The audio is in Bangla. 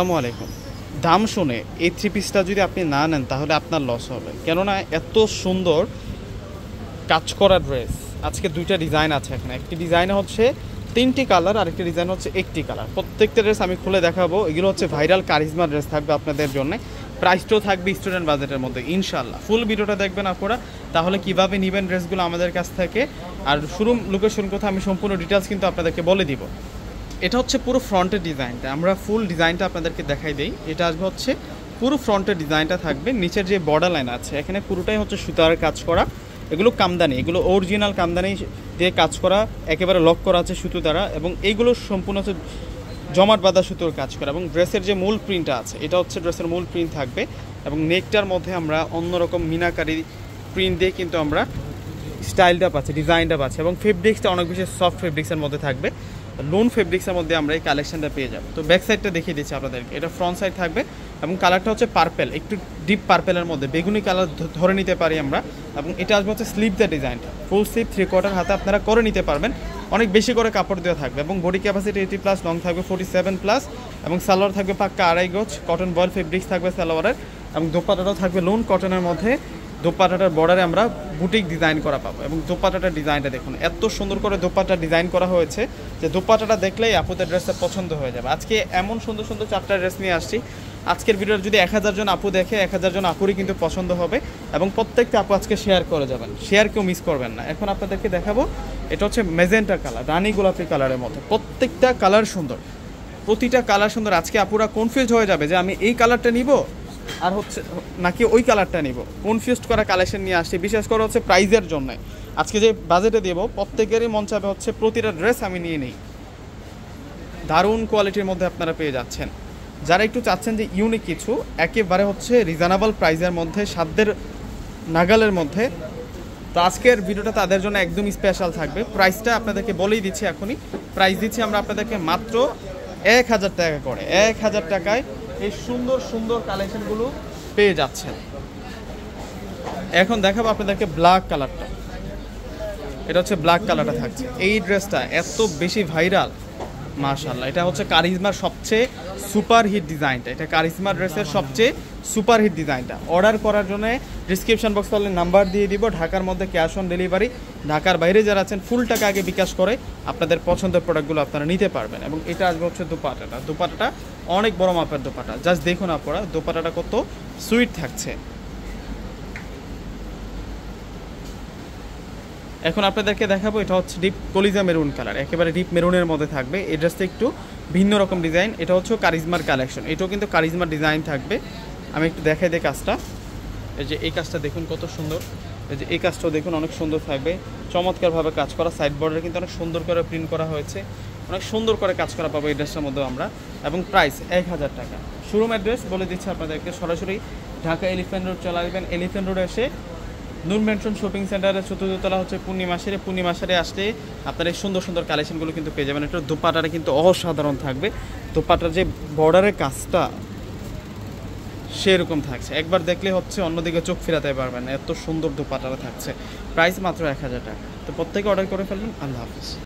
আসসালামু আলাইকুম। দাম শুনে এই থ্রি পিসটা যদি আপনি না নেন তাহলে আপনার লস হবে, কেননা এত সুন্দর কাজ করা ড্রেস। আজকে দুইটা ডিজাইন আছে এখানে, একটি ডিজাইনে হচ্ছে 3টি কালার, আরেকটি ডিজাইন হচ্ছে 1টি কালার। প্রত্যেকটা ড্রেস আমি খুলে দেখাবো। এগুলো হচ্ছে ভাইরাল কারিজমা ড্রেস থাকবে আপনাদের জন্য। প্রাইসটাও থাকবে স্টুডেন্ট বাজেটের মধ্যে ইনশাল্লাহ। ফুল ভিডিওটা দেখবেন আপনারা, তাহলে কীভাবে নেবেন ড্রেসগুলো আমাদের কাছ থেকে, আর শোরুম লোকেশন কোথায় আমি সম্পূর্ণ ডিটেলস কিন্তু আপনাদেরকে বলে দিব। এটা হচ্ছে পুরো ফ্রন্টের ডিজাইনটা, আমরা ফুল ডিজাইনটা আপনাদেরকে দেখাই দিই। এটা আসবে হচ্ছে পুরো ফ্রন্টের ডিজাইনটা থাকবে। নিচের যে বর্ডার লাইন আছে এখানে পুরোটাই হচ্ছে সুতার কাজ করা। এগুলো কামদানি, এগুলো অরিজিনাল কামদানি দিয়ে কাজ করা, একেবারে লক করা আছে সুতো দ্বারা, এবং এইগুলো সম্পূর্ণ হচ্ছে জমাট বাঁধা সুতোর কাজ করা। এবং ড্রেসের যে মূল প্রিন্টটা আছে এটা হচ্ছে ড্রেসের মূল প্রিন্ট থাকবে, এবং নেকটার মধ্যে আমরা অন্যরকম মিনাকারি প্রিন্ট দিয়ে কিন্তু আমরা স্টাইলটা পাচ্ছি, ডিজাইনটা পাচ্ছি। এবং ফেব্রিক্সটা অনেক বেশি সফট ফেব্রিক্সের মধ্যে থাকবে, লোন ফেব্রিক্সের মধ্যে আমরা এই কালেকশনটা পেয়ে যাবো। তো ব্যাক সাইডটা দেখিয়ে দিচ্ছি আপনাদেরকে। এটা ফ্রন্ট সাইড থাকবে এবং কালারটা হচ্ছে পার্পেল, একটু ডিপ পার্পেলের মধ্যে, বেগুনি কালার ধরে নিতে পারি আমরা। এবং এটা আসবে হচ্ছে স্লিভটা ডিজাইনটা, ফুল স্লিভ 3/4 হাতে আপনারা করে নিতে পারবেন। অনেক বেশি করে কাপড় দেওয়া থাকবে এবং বডি ক্যাপাসিটি 80+, লং থাকবে 47+, এবং সালোয়ার থাকবে পাক্কা 2.5 গজ, কটন বয়েল ফেব্রিক্স থাকবে সালোয়ারের। এবং দোপাট্টাটাও থাকবে লোন কটনের মধ্যে। দোপাট্টাটার বর্ডারে আমরা বুটিক ডিজাইন করা পাবো, এবং দোপাট্টাটার ডিজাইনটা দেখুন, এত সুন্দর করে দোপাট্টা ডিজাইন করা হয়েছে যে দোপাট্টাটা দেখলেই আপুদের ড্রেসটা পছন্দ হয়ে যাবে। আজকে এমন সুন্দর সুন্দর 4টা ড্রেস নিয়ে আসছি। আজকের ভিডিওটা যদি 1000 জন আপু দেখে, 1000 জন আপুরই কিন্তু পছন্দ হবে, এবং প্রত্যেকটা আপু আজকে শেয়ার করে যাবেন, শেয়ার কেউ মিস করবেন না। এখন আপনাদেরকে দেখাবো, এটা হচ্ছে মেজেন্টা কালার, রানী গোলাপি কালারের মধ্যে। প্রত্যেকটা কালার সুন্দর, প্রতিটা কালার সুন্দর। আজকে আপুরা কনফিউজ হয়ে যাবে যে আমি এই কালারটা নিব আর হচ্ছে নাকি ওই কালারটা নিব, কনফিউজড করা কালেকশন নিয়ে আসছি। বিশেষ করে হচ্ছে প্রাইজের জন্য আজকে যে বাজেটে দেব, প্রত্যেকেরই মন চাবে হচ্ছে প্রতিটা ড্রেস আমি নিয়ে নিই। দারুণ কোয়ালিটির মধ্যে আপনারা পেয়ে যাচ্ছেন। যারা একটু চাচ্ছেন যে ইউনিক কিছু, একেবারে হচ্ছে রিজনেবল প্রাইজের মধ্যে, সাধ্যের নাগালের মধ্যে, তো আজকের ভিডিওটা তাদের জন্য একদম স্পেশাল থাকবে। প্রাইসটা আপনাদেরকে বলেই দিচ্ছি এখনই। প্রাইস দিচ্ছি আমরা আপনাদেরকে মাত্র 1000 টাকা করে। 1000 টাকায় এই সুন্দর সুন্দর কালেকশনগুলো পেয়ে যাচ্ছেন। এখন দেখাবো আপনাদেরকে ব্ল্যাক কালারটা। এটা হচ্ছে ব্ল্যাক কালারটা থাকছে। এই ড্রেসটা এত বেশি ভাইরাল, মাশাআল্লাহ। এটা হচ্ছে কারিজমার সবচেয়ে সুপার হিট ডিজাইনটা, এটা কারিজমা ড্রেসের সবচেয়ে সুপার হিট ডিজাইনটা। অর্ডার করার জন্য ডিসক্রিপশন বক্স তাহলে নাম্বার দিয়ে দিব। ঢাকার মধ্যে ক্যাশ অন ডেলিভারি, ঢাকার বাইরে যারা আছেন ফুল টাকা আগে বিকাশ করে আপনাদের পছন্দের প্রোডাক্টগুলো আপনারা নিতে পারবেন। এবং এটা আসবে হচ্ছে দোপাট্টাটা। দোপাট্টাটা অনেক বড় মাপের দোপাট্টা, জাস্ট দেখুন আপনারা দোপাট্টাটা কত সুইট থাকছে। এখন আপনাদেরকে দেখাবো, এটা হচ্ছে ডিপ কলিজা মেরুন কালার, একেবারে ডিপ মেরুনের মধ্যে থাকবে। এই ড্রেসটা একটু ভিন্ন রকম ডিজাইন। এটা হচ্ছে কারিজমার কালেকশন, এটাও কিন্তু কারিজমার ডিজাইন থাকবে। আমি একটু দেখাই দিই কাজটা। এই যে এই কাজটা দেখুন কত সুন্দর, এই যে এই কাজটাও দেখুন অনেক সুন্দর থাকবে, চমৎকারভাবে কাজ করা। সাইড বর্ডারে কিন্তু অনেক সুন্দর করে প্রিন্ট করা হয়েছে, অনেক সুন্দর করে কাজ করা পাবো এই ড্রেসটার মধ্যেও আমরা। এবং প্রাইস 1000 টাকা। শোরুম অ্যাড্রেস বলে দিচ্ছি আপনাদেরকে, সরাসরি ঢাকা এলিফ্যান্ট রোড চলে আসবেন। এলিফ্যান্ট রোডে এসে নূর ম্যানশন শপিং সেন্টারের 4th তলা হচ্ছে পূর্ণিমাশারে আসলে আপনার এই সুন্দর সুন্দর কালেকশনগুলো কিন্তু পেয়ে যাবেন। এটা দোপাট্টাটা কিন্তু অসাধারণ থাকবে, দোপাট্টার যে বর্ডারের কাজটা সেরকম থাকছে, একবার দেখলে হচ্ছে অন্যদিকে চোখ ফেরাতে পারবেন, এত সুন্দর দোপাট্টাটা থাকছে। প্রাইস মাত্র 1000 টাকা। তো প্রত্যেকে অর্ডার করে ফেলবেন। আল্লাহ হাফিজ।